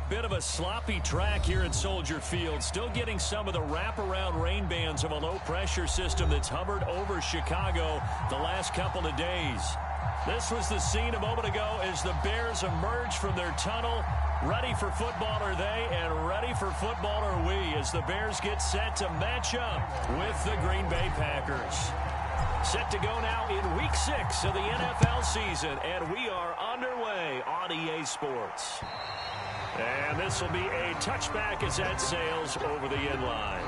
Bit of a sloppy track here at Soldier Field. Still getting some of the wraparound rain bands of a low-pressure system that's hovered over Chicago the last couple of days. This was the scene a moment ago as the Bears emerge from their tunnel. Ready for football are they, and ready for football are we as the Bears get set to match up with the Green Bay Packers. Set to go now in Week 6 of the NFL season, and we are underway on EA Sports. And this will be a touchback as that sails over the end line.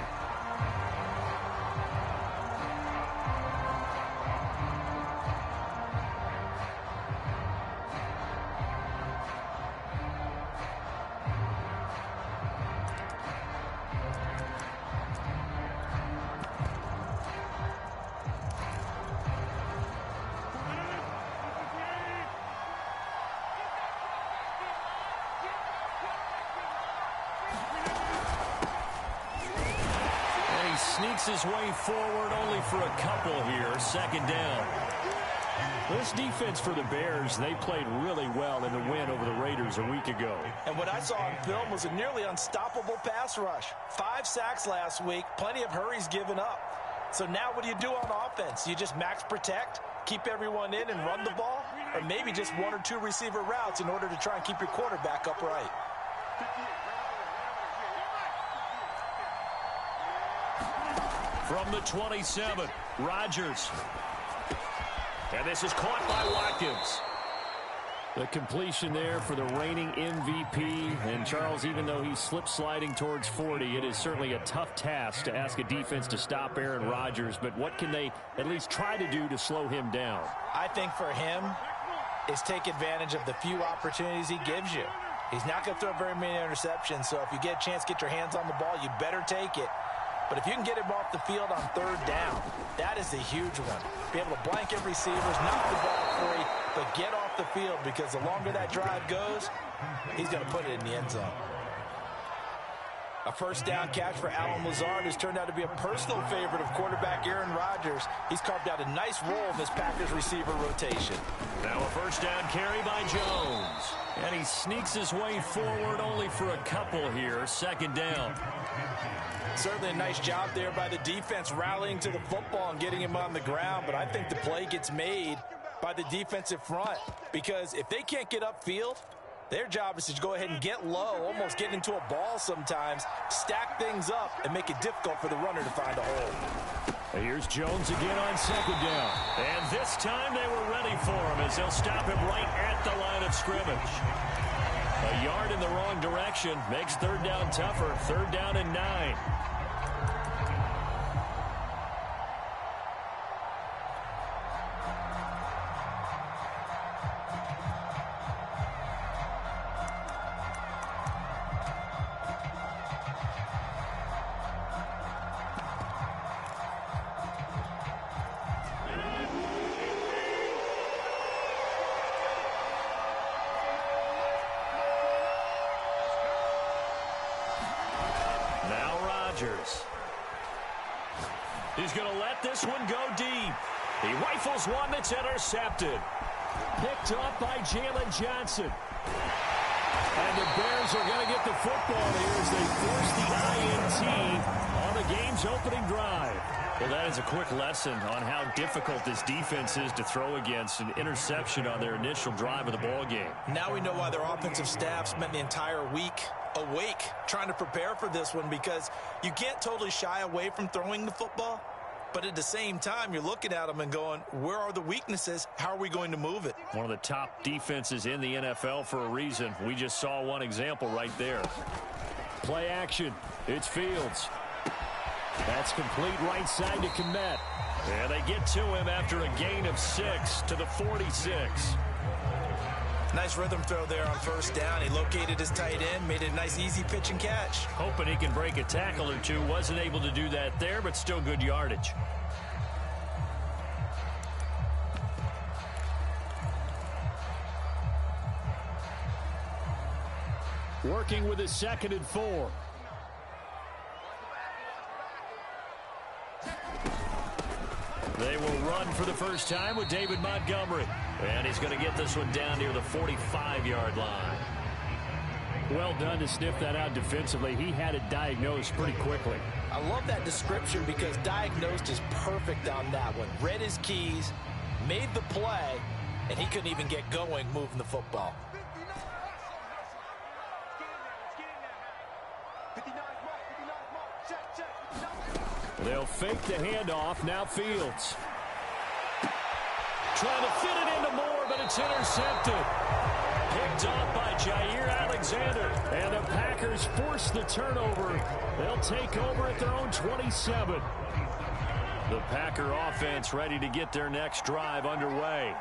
Sneaks his way forward only for a couple here. Second down. This defense for the Bears, they played really well in the win over the Raiders a week ago. And what I saw on film was a nearly unstoppable pass rush. 5 sacks last week, plenty of hurries given up. So now what do you do on offense? You just max protect, keep everyone in and run the ball? Or maybe just 1 or 2 receiver routes in order to try and keep your quarterback upright? From the 27, Rodgers. And this is caught by Watkins. The completion there for the reigning MVP. And Charles, even though he's slip-sliding towards 40, it is certainly a tough task to ask a defense to stop Aaron Rodgers. But what can they at least try to do to slow him down? I think for him is take advantage of the few opportunities he gives you. He's not going to throw very many interceptions, so if you get a chance to get your hands on the ball, you better take it. But if you can get him off the field on 3rd down, that is a huge one. Be able to blanket receivers, knock the ball free, but get off the field because the longer that drive goes, he's going to put it in the end zone. A 1st down catch for Allen Lazard has turned out to be a personal favorite of quarterback Aaron Rodgers. He's carved out a nice role in this Packers receiver rotation. Now a 1st down carry by Jones. And he sneaks his way forward only for a couple here. 2nd down. Certainly a nice job there by the defense rallying to the football and getting him on the ground, but I think the play gets made by the defensive front because if they can't get upfield, their job is to go ahead and get low, almost get into a ball sometimes, stack things up, and make it difficult for the runner to find a hole. Here's Jones again on 2nd down. And this time they were ready for him as they'll stop him right at the line of scrimmage. A yard in the wrong direction makes 3rd down tougher. 3rd down and 9. He's going to let this one go deep. He rifles one that's intercepted. Picked up by Jalen Johnson. And the Bears are going to get the football here as they force the INT on the game's opening drive. Well, that is a quick lesson on how difficult this defense is to throw against an interception on their initial drive of the ball game. Now we know why their offensive staff spent the entire week awake trying to prepare for this one because you can't totally shy away from throwing the football, but at the same time you're looking at them and going, where are the weaknesses? How are we going to move it? One of the top defenses in the NFL for a reason. We just saw one example right there. Play action. It's Fields. That's complete right side to Kmet. And they get to him after a gain of 6 to the 46. Nice rhythm throw there on 1st down. He located his tight end, made it a nice easy pitch and catch. Hoping he can break a tackle or two. Wasn't able to do that there, but still good yardage. Working with his 2nd and 4. They will run for the first time with David Montgomery. And he's going to get this one down near the 45-yard line. Well done to sniff that out defensively. He had it diagnosed pretty quickly. I love that description because diagnosed is perfect on that one. Read his keys, made the play, and he couldn't even get going moving the football. They'll fake the handoff. Now Fields. Trying to fit it into Moore, but it's intercepted. Picked off by Jair Alexander. And the Packers force the turnover. They'll take over at their own 27. The Packer offense ready to get their next drive underway.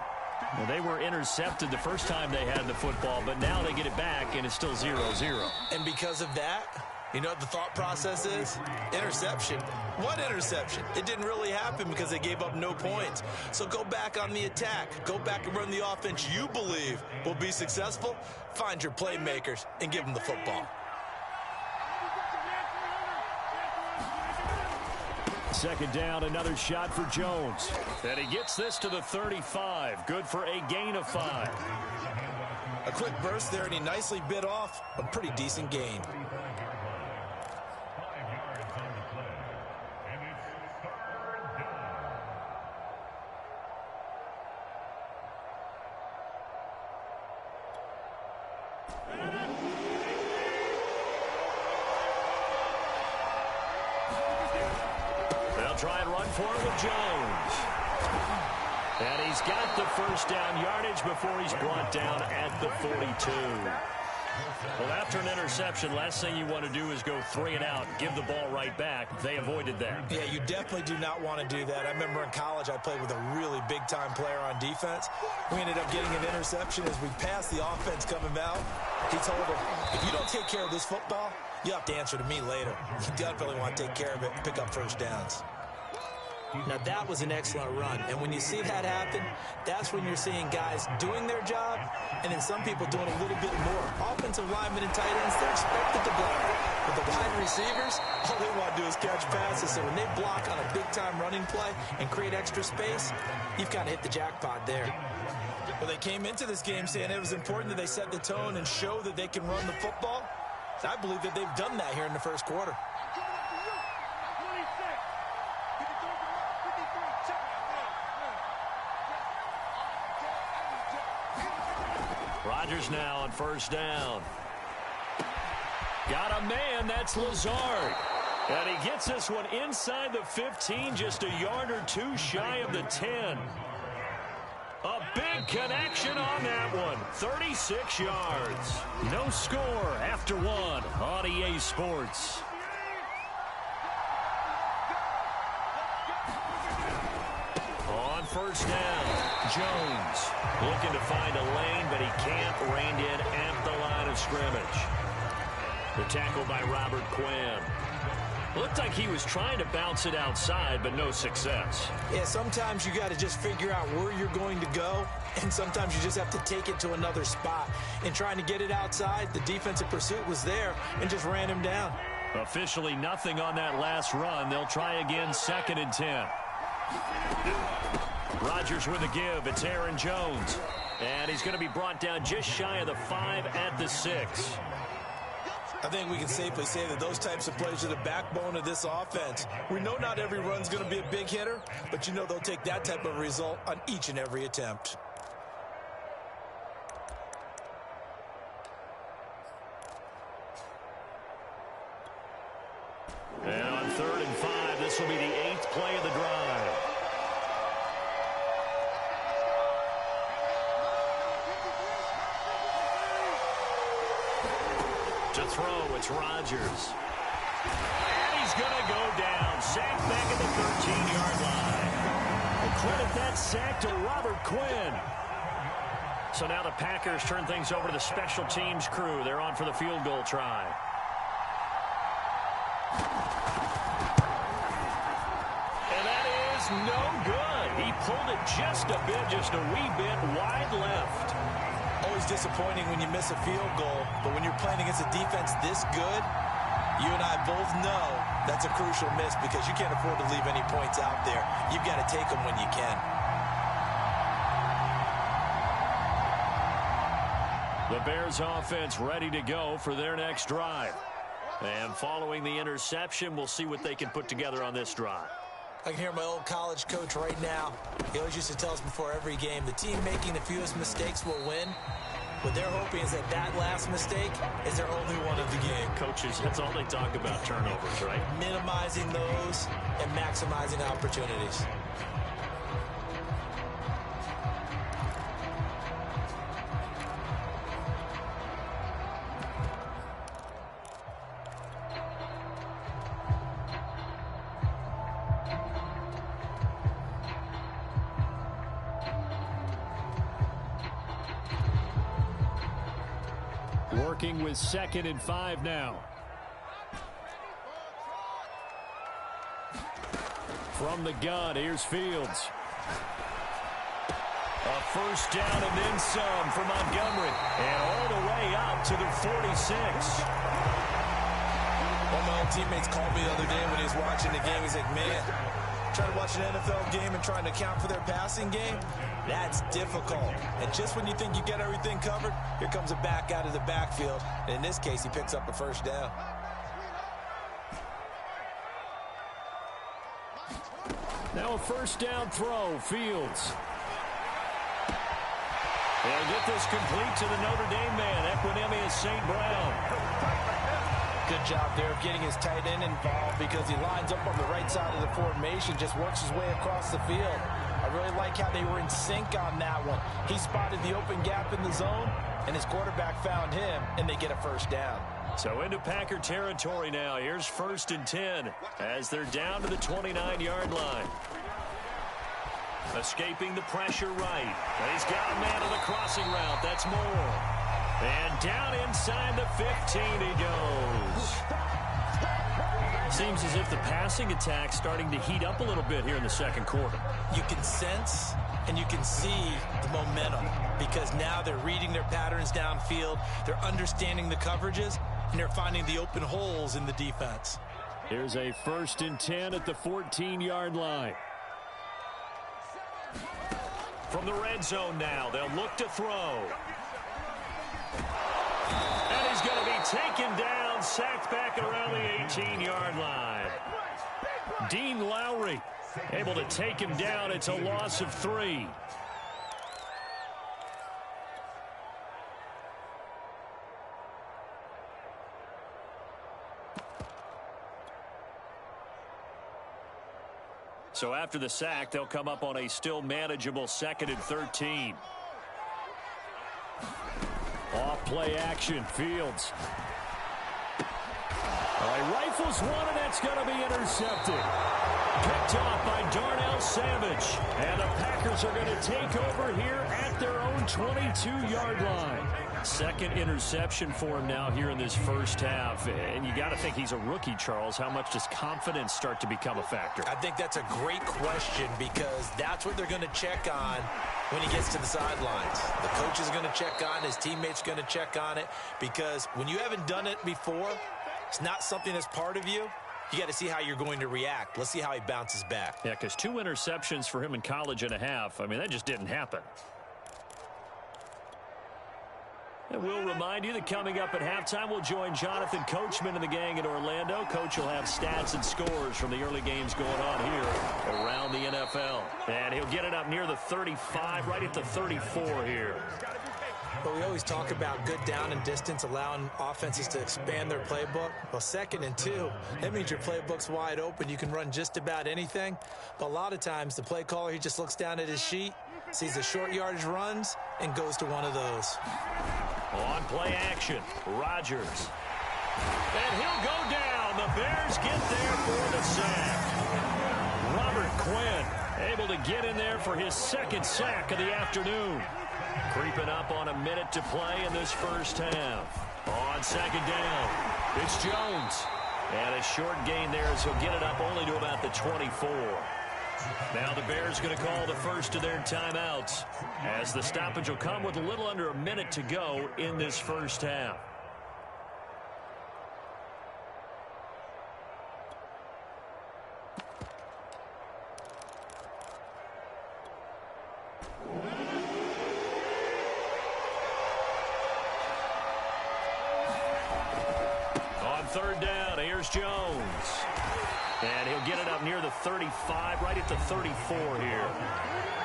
Well, they were intercepted the first time they had the football, but now they get it back, and it's still 0-0. And because of that, you know what the thought process is? Interception. What interception? It didn't really happen because they gave up no points. So go back on the attack. Go back and run the offense you believe will be successful. Find your playmakers and give them the football. Second down, another shot for Jones. And he gets this to the 35. Good for a gain of 5. A quick burst there, and he nicely bit off a pretty decent gain. Try and run for it with Jones. And he's got the first down yardage before he's brought down at the 42. Well, after an interception, last thing you want to do is go 3 and out, give the ball right back. They avoided that. Yeah, you definitely do not want to do that. I remember in college I played with a really big-time player on defense. We ended up getting an interception as we passed the offense coming out. He told him, if you don't take care of this football, you have to answer to me later. You definitely want to take care of it and pick up first downs. Now, that was an excellent run. And when you see that happen, that's when you're seeing guys doing their job and then some people doing a little bit more. Offensive linemen and tight ends, they're expected to block. But the wide receivers, all they want to do is catch passes. So when they block on a big-time running play and create extra space, you've kind of hit the jackpot there. Well, they came into this game saying it was important that they set the tone and show that they can run the football. I believe that they've done that here in the first quarter. Rodgers now on first down. Got a man, that's Lazard. And he gets this one inside the 15, just a yard or two shy of the 10. A big connection on that one, 36 yards. No score after 1 on EA Sports. On first down, Jones looking to find a lane, but he can't. Reined in at the line of scrimmage. The tackle by Robert Quinn. Looked like he was trying to bounce it outside, but no success. Yeah, sometimes you got to just figure out where you're going to go, and sometimes you just have to take it to another spot. And trying to get it outside, the defensive pursuit was there and just ran him down. Officially nothing on that last run. They'll try again, 2nd and 10. Rodgers with a give. It's Aaron Jones. And he's going to be brought down just shy of the 5 at the 6. I think we can safely say that those types of plays are the backbone of this offense. We know not every run's going to be a big hitter, but you know they'll take that type of result on each and every attempt. And on 3rd and 5, this will be the 8th play of the drive. To throw, it's Rodgers. And he's going to go down. Sacked back at the 13-yard line. We'll credit that sack to Robert Quinn. So now the Packers turn things over to the special teams crew. They're on for the field goal try. And that is no good. He pulled it just a bit, just a wee bit wide left. Always disappointing when you miss a field goal, but when you're playing against a defense this good, you and I both know that's a crucial miss because you can't afford to leave any points out there. You've got to take them when you can. The Bears offense ready to go for their next drive. And following the interception, we'll see what they can put together on this drive. I can hear my old college coach right now. He always used to tell us before every game, the team making the fewest mistakes will win. What they're hoping is that that last mistake is their only one of the game. Coaches, that's all they talk about, turnovers, right? Minimizing those and maximizing opportunities. Working with 2nd and 5 now. From the gun, here's Fields. A first down and then some for Montgomery. And all the way out to the 46. One of my old teammates called me the other day when he was watching the game. He's like, man, trying to watch an NFL game and trying to account for their passing game, that's difficult. And just when you think you get everything covered, here comes a back out of the backfield. And in this case, he picks up a first down. Now a first down throw, Fields. They'll get this complete to the Notre Dame man, Equinemius St. Brown. Good job there of getting his tight end involved because he lines up on the right side of the formation, just works his way across the field. I really like how they were in sync on that one. He spotted the open gap in the zone, and his quarterback found him, and they get a first down. So into Packer territory now. Here's 1st and 10 as they're down to the 29-yard line. Escaping the pressure right. He's got a man on the crossing route. That's Moore. And down inside the 15 he goes. Seems as if the passing attack's starting to heat up a little bit here in the second quarter. You can sense and you can see the momentum because now they're reading their patterns downfield. They're understanding the coverages, and they're finding the open holes in the defense. Here's a 1st and 10 at the 14-yard line. From the red zone now, they'll look to throw. And he's going to be taken down, sacked back around the 18-yard line. Dean Lowry able to take him down. It's a loss of 3. So after the sack, they'll come up on a still manageable 2nd and 13. Off play action, Fields. All right, rifles one, and that's going to be intercepted. Picked off by Darnell Savage. And the Packers are going to take over here at their own 22-yard line. 2nd interception for him now here in this first half. And you got to think he's a rookie, Charles. How much does confidence start to become a factor? I think that's a great question because that's what they're going to check on when he gets to the sidelines. The coach is going to check on, his teammates going to check on it, because when you haven't done it before, it's not something that's part of you. You got to see how you're going to react. Let's see how he bounces back. Yeah, because 2 interceptions for him in college and a half. I mean, that just didn't happen. And we'll remind you that coming up at halftime, we'll join Jonathan Coachman and the gang in Orlando. Coach will have stats and scores from the early games going on here around the NFL. And he'll get it up near the 35, right at the 34 here. But we always talk about good down and distance, allowing offenses to expand their playbook. Well, 2nd and 2, that means your playbook's wide open. You can run just about anything. But a lot of times, the play caller, he just looks down at his sheet, sees the short yardage runs, and goes to one of those. On play action, Rodgers. And he'll go down. The Bears get there for the sack. Robert Quinn able to get in there for his 2nd sack of the afternoon. Creeping up on a minute to play in this first half. On 2nd down, it's Jones. And a short gain there as he'll get it up only to about the 24. Now the Bears going to call the first of their timeouts as the stoppage will come with a little under a minute to go in this first half. third down. Here's Jones. And he'll get it up near the 35, right at the 34 here.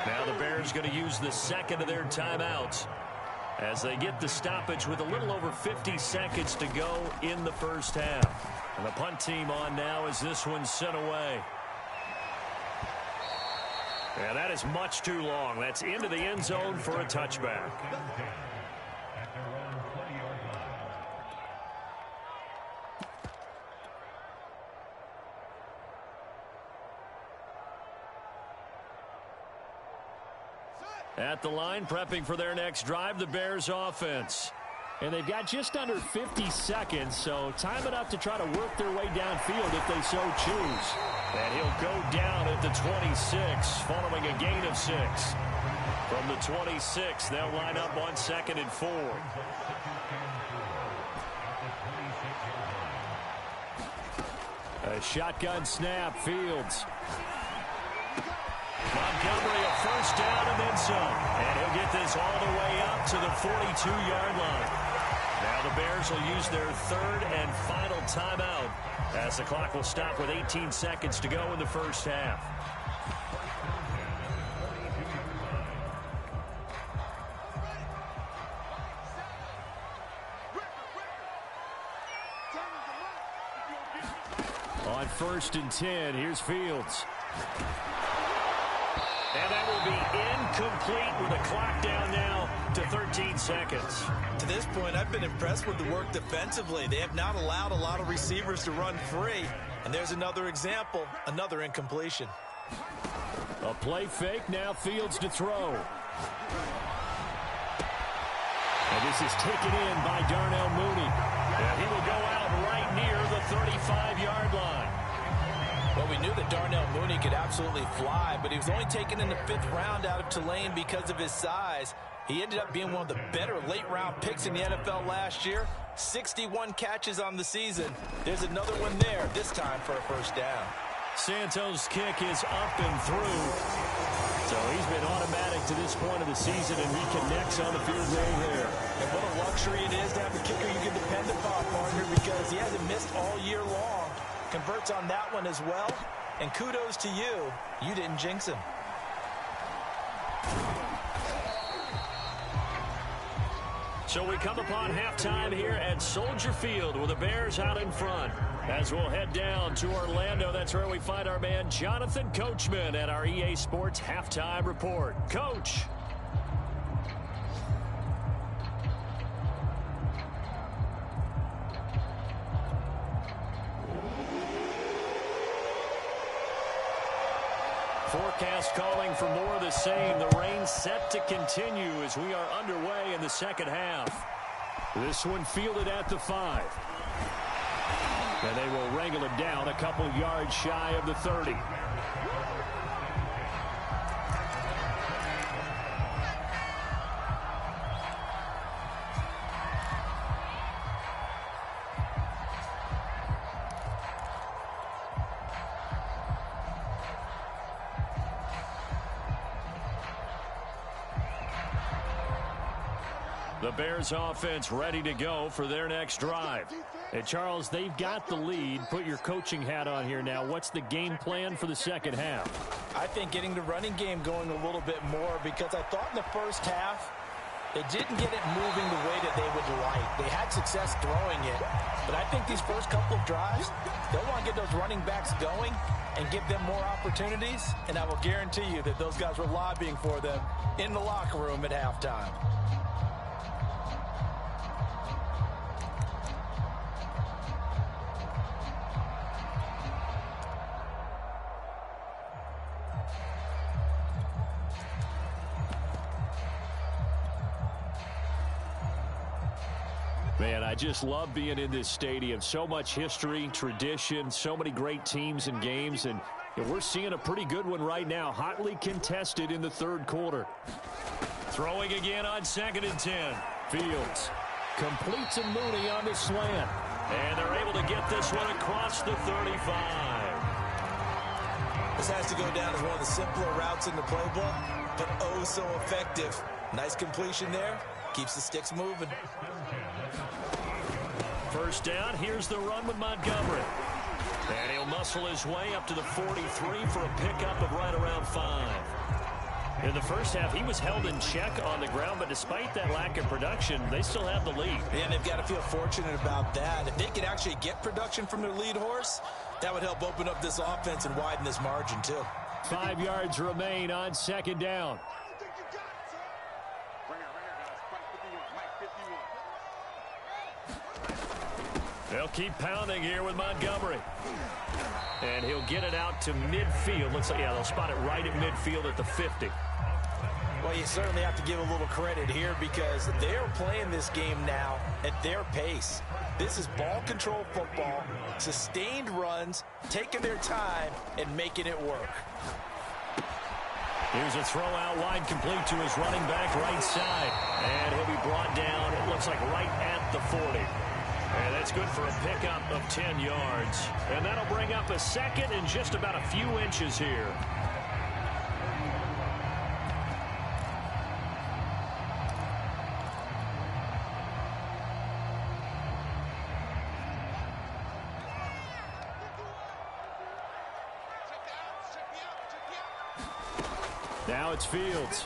Now the Bears going to use the second of their timeouts as they get the stoppage with a little over 50 seconds to go in the first half. And the punt team on now as this one's sent away. Yeah, that is much too long. That's into the end zone for a touchback. At the line, prepping for their next drive, the Bears offense. And they've got just under 50 seconds, so time enough to try to work their way downfield if they so choose. And he'll go down at the 26, following a gain of 6. From the 26, they'll line up on 2nd and 4. A shotgun snap, Fields. Montgomery a first down and then some. And he'll get this all the way up to the 42-yard line. Now the Bears will use their third and final timeout as the clock will stop with 18 seconds to go in the first half. On 1st and 10, here's Fields. And that will be incomplete with a clock down now to 13 seconds. To this point, I've been impressed with the work defensively. They have not allowed a lot of receivers to run free. And there's another example, another incompletion. A play fake, now Fields to throw. And this is taken in by Darnell Mooney. And he will go out right near the 35-yard line. Well, we knew that Darnell Mooney could absolutely fly, but he was only taken in the 5th round out of Tulane because of his size. He ended up being one of the better late-round picks in the NFL last year. 61 catches on the season. There's another one there, this time for a first down. Santos' kick is up and through. So he's been automatic to this point of the season, and he connects on the field goal there. And what a luxury it is to have a kicker you can depend upon, partner, because he hasn't missed all year long. Converts on that one as well, and kudos to you. You didn't jinx him. So we come upon halftime here at Soldier Field with the Bears out in front. As we'll head down to Orlando, that's where we find our man Jonathan Coachman at our EA Sports Halftime Report. Coach. Forecast calling for more of the same. The rain set to continue as we are underway in the second half. This one fielded at the 5. And they will wrangle it down a couple yards shy of the 30. The Bears offense ready to go for their next drive. And Charles, they've got the lead. Put your coaching hat on here now. What's the game plan for the second half? I think getting the running game going a little bit more, because I thought in the first half they didn't get it moving the way that they would like. They had success throwing it, but I think these first couple of drives, they'll want to get those running backs going and give them more opportunities, and I will guarantee you that those guys were lobbying for them in the locker room at halftime. Man, I just love being in this stadium. So much history, tradition, so many great teams and games, and we're seeing a pretty good one right now, hotly contested in the third quarter. Throwing again on 2nd and 10. Fields completes a Mooney on the slant, and they're able to get this one across the 35. This has to go down as one of the simpler routes in the playbook, but oh so effective. Nice completion there. Keeps the sticks moving. first down. Here's the run with Montgomery. And he'll muscle his way up to the 43 for a pickup of right around 5. In the first half, he was held in check on the ground, but despite that lack of production, they still have the lead. And they've got to feel fortunate about that. If they could actually get production from their lead horse, that would help open up this offense and widen this margin, too. 5 yards remain on second down. They'll keep pounding here with Montgomery. And he'll get it out to midfield. Looks like, yeah, they'll spot it right at midfield at the 50. Well, you certainly have to give a little credit here because they're playing this game now at their pace. This is ball control football, sustained runs, taking their time, and making it work. Here's a throw out wide, complete to his running back right side. And he'll be brought down, it looks like right at the 40. And that's good for a pickup of 10 yards. And that'll bring up a second and just about a few inches here. Now it's Fields.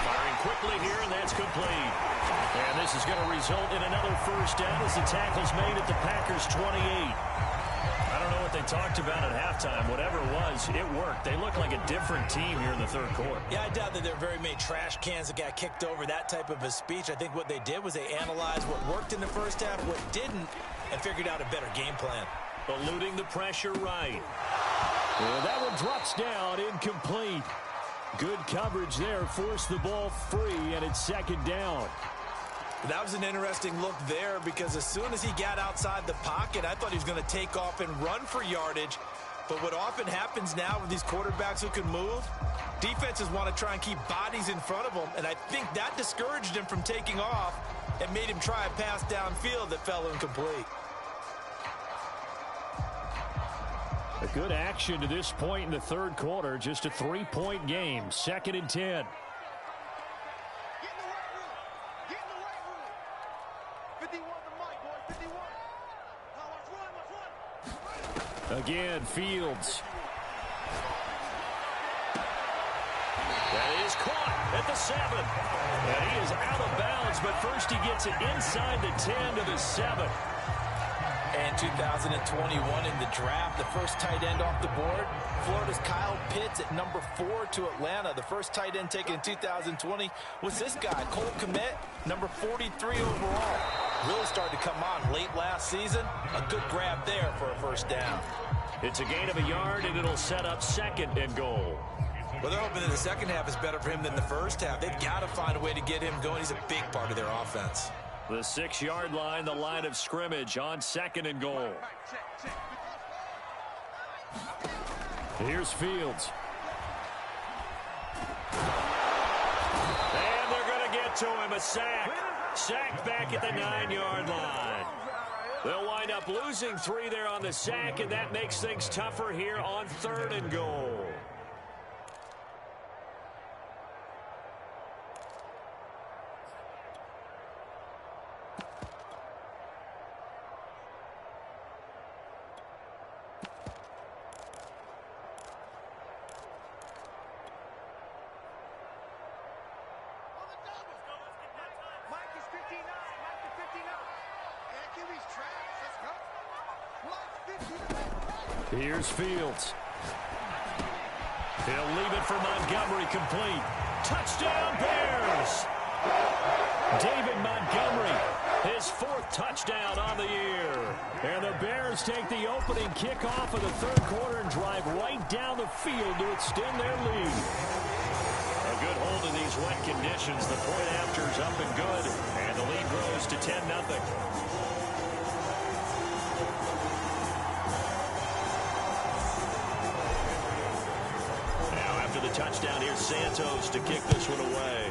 Firing quickly here, and that's complete. And this is going to result in another first down as the tackle's made at the Packers' 28. I don't know what they talked about at halftime. Whatever it was, it worked. They look like a different team here in the third quarter. Yeah, I doubt that there are very many trash cans that got kicked over, that type of a speech. I think what they did was they analyzed what worked in the first half, what didn't, and figured out a better game plan. Eluding the pressure right. Well, that one drops down, incomplete. Good coverage there, forced the ball free, and it's second down. That was an interesting look there because as soon as he got outside the pocket, I thought he was going to take off and run for yardage. But what often happens now with these quarterbacks who can move, defenses want to try and keep bodies in front of them, and I think that discouraged him from taking off and made him try a pass downfield that fell incomplete. A good action to this point in the third quarter. Just a 3-point game. 2nd and 10. Again, Fields. That is caught at the 7. And he is out of bounds, but first he gets it inside the 10 to the 7. And 2021 in the draft, the first tight end off the board, Florida's Kyle Pitts at number 4 to Atlanta. The first tight end taken in 2020 was this guy, Cole Kmet, number 43 overall. Really started to come on late last season. A good grab there for a first down. It's a gain of a yard, and it'll set up 2nd and goal. Well, they're hoping that the second half is better for him than the first half. They've got to find a way to get him going. He's a big part of their offense. The 6-yard line, the line of scrimmage on 2nd and goal. Here's Fields. And they're going to get to him. A sack. Sacked back at the 9-yard line. They'll wind up losing 3 there on the sack, and that makes things tougher here on 3rd and goal. Here's Fields. He'll leave it for Montgomery, complete. Touchdown, Bears! David Montgomery, his 4th touchdown on the year. And the Bears take the opening kickoff of the third quarter and drive right down the field to extend their lead. A good hold in these wet conditions. The point after is up and good, and the lead grows to 10-0. The touchdown here, Santos to kick this one away.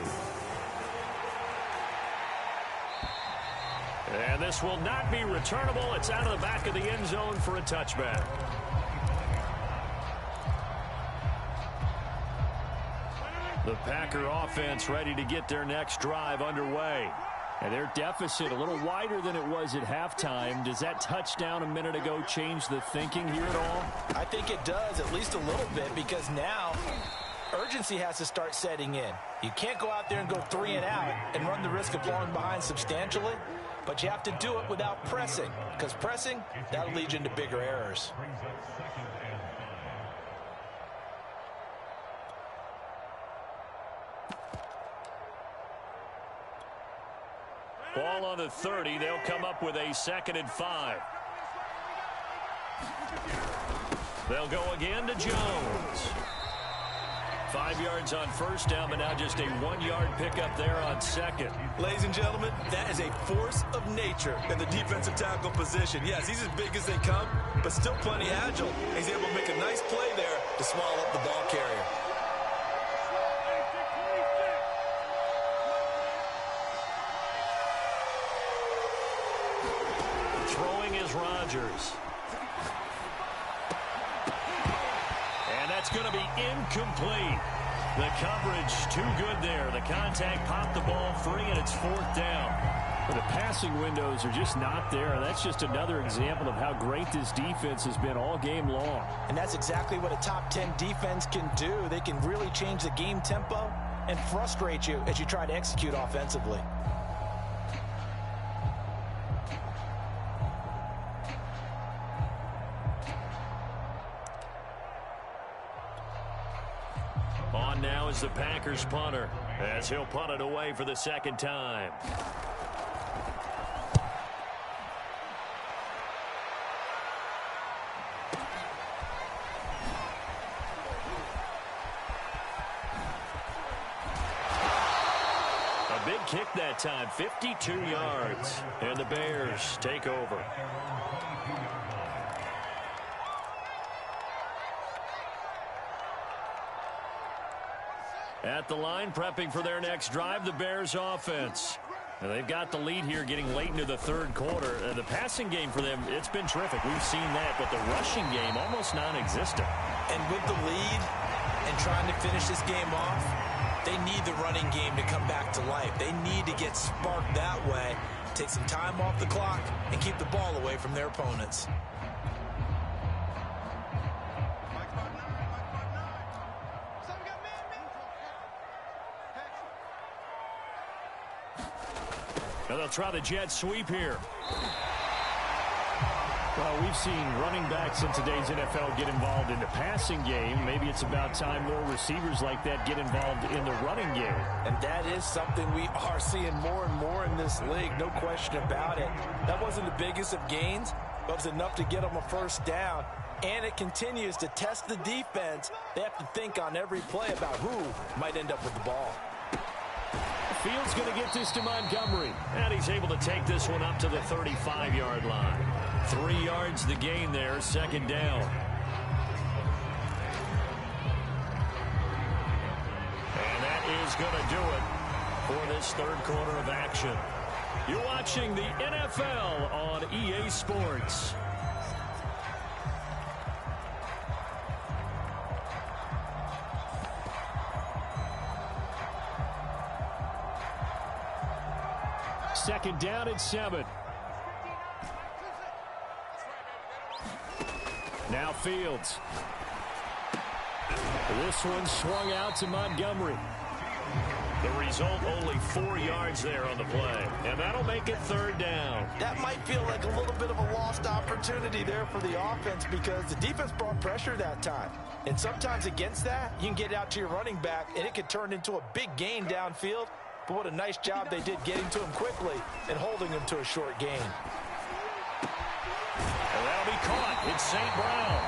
And this will not be returnable. It's out of the back of the end zone for a touchback. The Packer offense ready to get their next drive underway. And their deficit a little wider than it was at halftime. Does that touchdown a minute ago change the thinking here at all? I think it does, at least a little bit, because now urgency has to start setting in. You can't go out there and go 3 and out and run the risk of falling behind substantially, but you have to do it without pressing, because pressing, that'll lead you into bigger errors. Ball on the 30. They'll come up with a 2nd and 5. They'll go again to Jones. 5 yards on first down, but now just a 1-yard pickup there on 2nd. Ladies and gentlemen, that is a force of nature in the defensive tackle position. Yes, he's as big as they come, but still plenty agile. He's able to make a nice play there to swallow up the ball carrier. Throwing is Rodgers. And that's going to be incomplete. The coverage too good there. The contact popped the ball free, and it's 4th down. Well, the passing windows are just not there. That's just another example of how great this defense has been all game long. And that's exactly what a top 10 defense can do. They can really change the game tempo and frustrate you as you try to execute offensively. On now is the Packers punter, as he'll punt it away for the 2nd time. A big kick that time, 52 yards, and the Bears take over. At the line, prepping for their next drive, the Bears offense. And they've got the lead here getting late into the 3rd quarter. The passing game for them, it's been terrific. We've seen that, but the rushing game almost non-existent. And with the lead and trying to finish this game off, they need the running game to come back to life. They need to get sparked that way, take some time off the clock, and keep the ball away from their opponents. Now they'll try the jet sweep here. Well, we've seen running backs in today's NFL get involved in the passing game. Maybe it's about time more receivers like that get involved in the running game. And that is something we are seeing more and more in this league, no question about it. That wasn't the biggest of gains, but it was enough to get them a 1st down. And it continues to test the defense. They have to think on every play about who might end up with the ball. Fields going to get this to Montgomery. And he's able to take this one up to the 35-yard line. 3 yards the gain there, 2nd down. And that is going to do it for this 3rd quarter of action. You're watching the NFL on EA Sports. Second down at 7. Now Fields. This one swung out to Montgomery. The result, only 4 yards there on the play. And that'll make it 3rd down. That might feel like a little bit of a lost opportunity there for the offense because the defense brought pressure that time. And sometimes against that, you can get out to your running back, and it could turn into a big gain downfield. But what a nice job they did getting to him quickly and holding him to a short gain. And that'll be caught. It's St. Brown.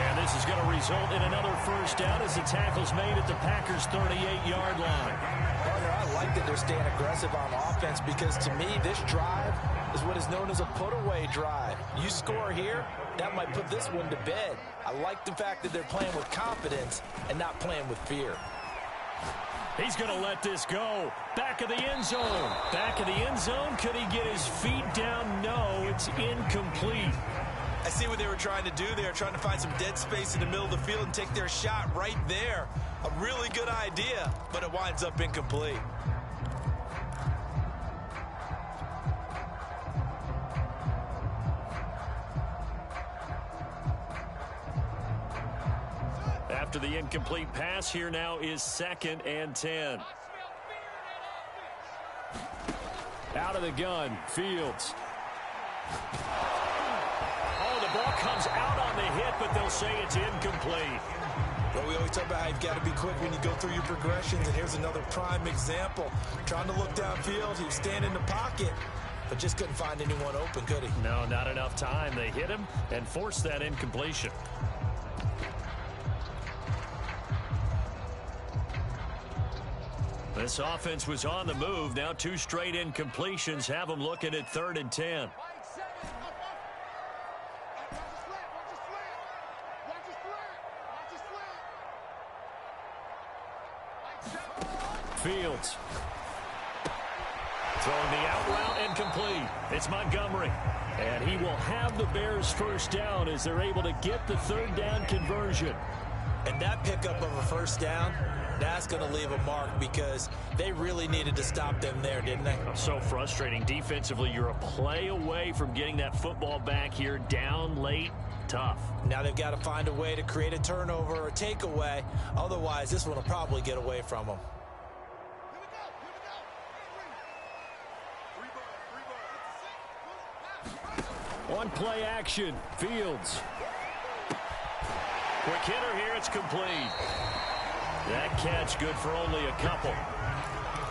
And this is going to result in another 1st down as the tackle's made at the Packers' 38-yard line. Partner, I like that they're staying aggressive on offense because to me, this drive is what is known as a put-away drive. You score here, that might put this one to bed. I like the fact that they're playing with confidence and not playing with fear. He's going to let this go. Back of the end zone. Back of the end zone. Could he get his feet down? No, it's incomplete. I see what they were trying to do. They were trying to find some dead space in the middle of the field and take their shot right there. A really good idea, but it winds up incomplete. After the incomplete pass, here now is 2nd and 10. Out of the gun, Fields. Oh, the ball comes out on the hit, but they'll say it's incomplete. Well, we always talk about how you've got to be quick when you go through your progressions, and here's another prime example. Trying to look downfield, he was standing in the pocket, but just couldn't find anyone open, could he? No, not enough time. They hit him and forced that incompletion. This offense was on the move. Now 2 straight incompletions have them looking at 3rd and 10. Fields. Throwing the out route and complete. It's Montgomery. And he will have the Bears first down as they're able to get the 3rd down conversion. And that pickup of a first down, that's going to leave a mark because they really needed to stop them there, didn't they? So frustrating. Defensively, you're a play away from getting that football back here down late. Tough. Now they've got to find a way to create a turnover or a takeaway. Otherwise, this one will probably get away from them. On play action, Fields. Quick hitter here, it's complete. That catch good for only a couple.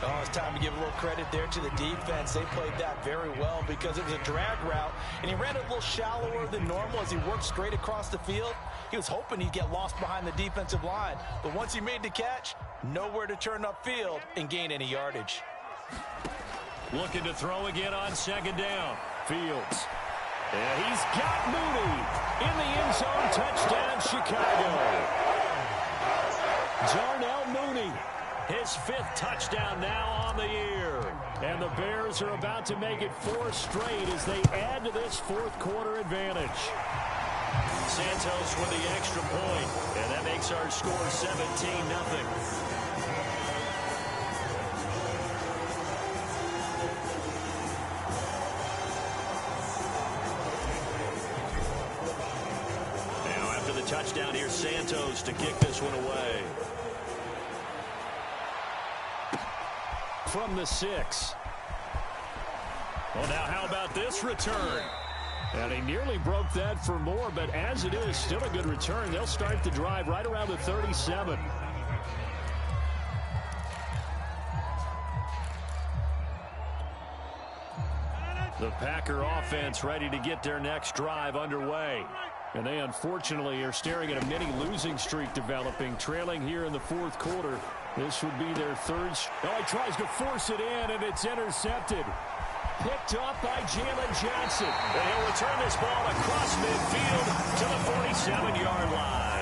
Oh, it's time to give a little credit there to the defense. They played that very well because it was a drag route, and he ran it a little shallower than normal as he worked straight across the field. He was hoping he'd get lost behind the defensive line, but once he made the catch, nowhere to turn upfield and gain any yardage. Looking to throw again on 2nd down. Fields. And he's got Mooney in the end zone. Touchdown, Chicago. Darnell Mooney, his 5th touchdown now on the year. And the Bears are about to make it 4 straight as they add to this 4th quarter advantage. Santos with the extra point, and that makes our score 17-0. Touchdown here, Santos to kick this one away. From the 6. Well, now how about this return? And he nearly broke that for more, but as it is, still a good return. They'll start the drive right around the 37. The Packer offense ready to get their next drive underway. And they, unfortunately, are staring at a mini losing streak developing, trailing here in the 4th quarter. This would be their 3rd. Oh, he tries to force it in, and it's intercepted. Picked up by Jalen Johnson. And he'll return this ball across midfield to the 47-yard line.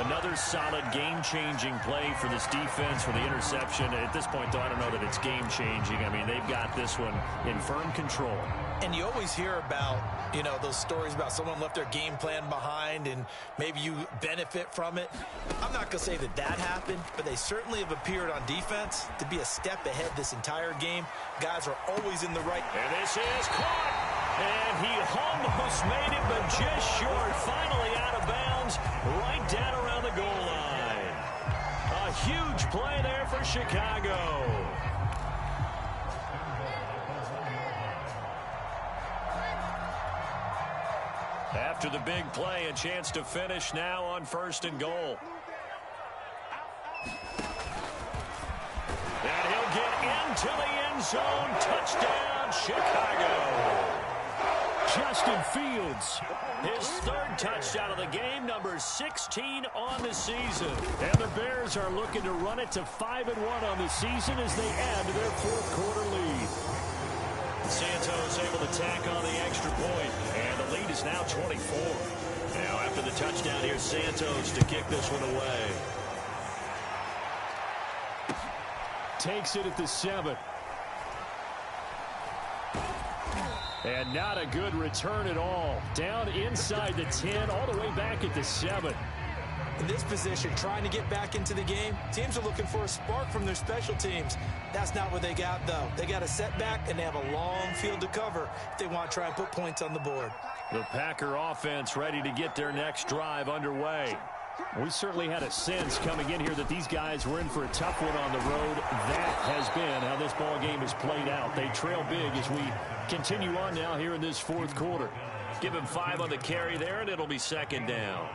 Another solid game-changing play for this defense for the interception. At this point, though, I don't know that it's game-changing. I mean, they've got this one in firm control. And you always hear about, you know, those stories about someone left their game plan behind and maybe you benefit from it. I'm not going to say that that happened, but they certainly have appeared on defense to be a step ahead this entire game. Guys are always in the right. And this is caught. And he almost made it, but just short. Finally out of bounds, right down around the goal line. A huge play there for Chicago. After the big play, a chance to finish now on 1st and goal. And he'll get into the end zone. Touchdown, Chicago. Justin Fields, his 3rd touchdown of the game, number 16 on the season. And the Bears are looking to run it to 5-1 on the season as they add to their 4th quarter lead. Santos able to tack on the extra point, and the lead is now 24. Now after the touchdown, here's Santos to kick this one away. Takes it at the 7. And not a good return at all. Down inside the 10, all the way back at the 7. In this position, trying to get back into the game, teams are looking for a spark from their special teams. That's not what they got, though. They got a setback, and they have a long field to cover if they want to try and put points on the board. The Packer offense ready to get their next drive underway. We certainly had a sense coming in here that these guys were in for a tough one on the road. That has been how this ball game has played out. They trail big as we continue on now here in this fourth quarter. Give him 5 on the carry there, and it'll be second down.